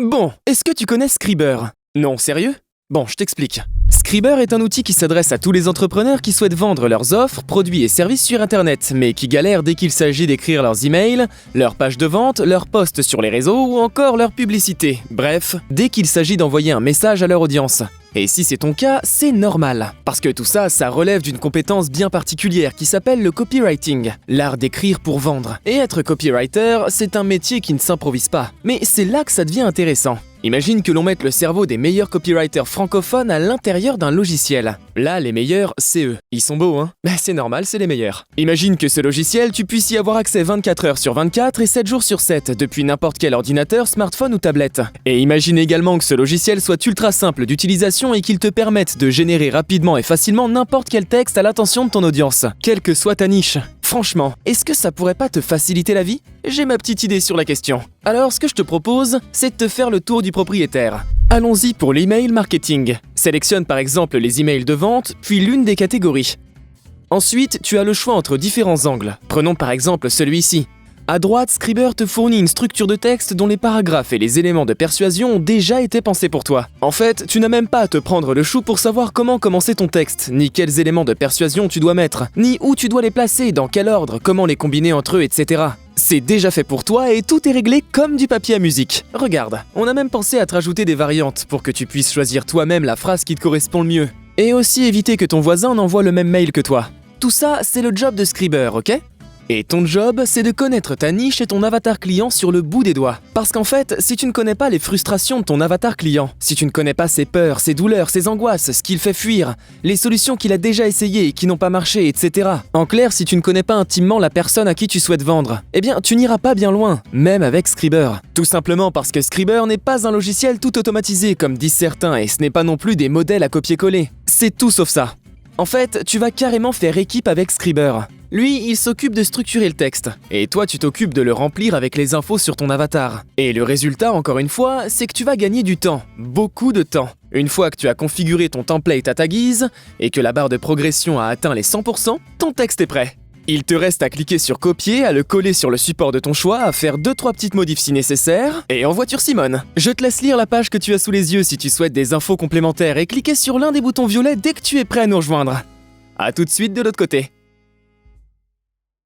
Bon, est-ce que tu connais Scriber? Non, sérieux? Bon, je t'explique. Scriber est un outil qui s'adresse à tous les entrepreneurs qui souhaitent vendre leurs offres, produits et services sur Internet, mais qui galèrent dès qu'il s'agit d'écrire leurs emails, leurs pages de vente, leurs posts sur les réseaux ou encore leur publicité. Bref, dès qu'il s'agit d'envoyer un message à leur audience. Et si c'est ton cas, c'est normal. Parce que tout ça, ça relève d'une compétence bien particulière qui s'appelle le copywriting, l'art d'écrire pour vendre. Et être copywriter, c'est un métier qui ne s'improvise pas. Mais c'est là que ça devient intéressant. Imagine que l'on mette le cerveau des meilleurs copywriters francophones à l'intérieur d'un logiciel. Là, les meilleurs, c'est eux. Ils sont beaux, hein? Ben c'est normal, c'est les meilleurs. Imagine que ce logiciel, tu puisses y avoir accès 24 heures sur 24 et 7 jours sur 7, depuis n'importe quel ordinateur, smartphone ou tablette. Et imagine également que ce logiciel soit ultra simple d'utilisation et qu'il te permette de générer rapidement et facilement n'importe quel texte à l'attention de ton audience, quelle que soit ta niche. Franchement, est-ce que ça pourrait pas te faciliter la vie? J'ai ma petite idée sur la question. Alors, ce que je te propose, c'est de te faire le tour du propriétaire. Allons-y pour l'email marketing. Sélectionne par exemple les emails de vente, puis l'une des catégories. Ensuite, tu as le choix entre différents angles. Prenons par exemple celui-ci. À droite, Scriber te fournit une structure de texte dont les paragraphes et les éléments de persuasion ont déjà été pensés pour toi. En fait, tu n'as même pas à te prendre le chou pour savoir comment commencer ton texte, ni quels éléments de persuasion tu dois mettre, ni où tu dois les placer, dans quel ordre, comment les combiner entre eux, etc. C'est déjà fait pour toi et tout est réglé comme du papier à musique. Regarde, on a même pensé à te rajouter des variantes pour que tu puisses choisir toi-même la phrase qui te correspond le mieux. Et aussi éviter que ton voisin n'envoie le même mail que toi. Tout ça, c'est le job de Scriber, ok ? Et ton job, c'est de connaître ta niche et ton avatar client sur le bout des doigts. Parce qu'en fait, si tu ne connais pas les frustrations de ton avatar client, si tu ne connais pas ses peurs, ses douleurs, ses angoisses, ce qu'il fait fuir, les solutions qu'il a déjà essayées et qui n'ont pas marché, etc. En clair, si tu ne connais pas intimement la personne à qui tu souhaites vendre, eh bien, tu n'iras pas bien loin, même avec Scriber. Tout simplement parce que Scriber n'est pas un logiciel tout automatisé comme disent certains et ce n'est pas non plus des modèles à copier-coller. C'est tout sauf ça. En fait, tu vas carrément faire équipe avec Scriber. Lui, il s'occupe de structurer le texte, et toi tu t'occupes de le remplir avec les infos sur ton avatar. Et le résultat, encore une fois, c'est que tu vas gagner du temps, beaucoup de temps. Une fois que tu as configuré ton template à ta guise, et que la barre de progression a atteint les 100%, ton texte est prêt. Il te reste à cliquer sur copier, à le coller sur le support de ton choix, à faire 2-3 petites modifs si nécessaire, et envoie sur Simone. Je te laisse lire la page que tu as sous les yeux si tu souhaites des infos complémentaires et cliquer sur l'un des boutons violets dès que tu es prêt à nous rejoindre. A tout de suite de l'autre côté.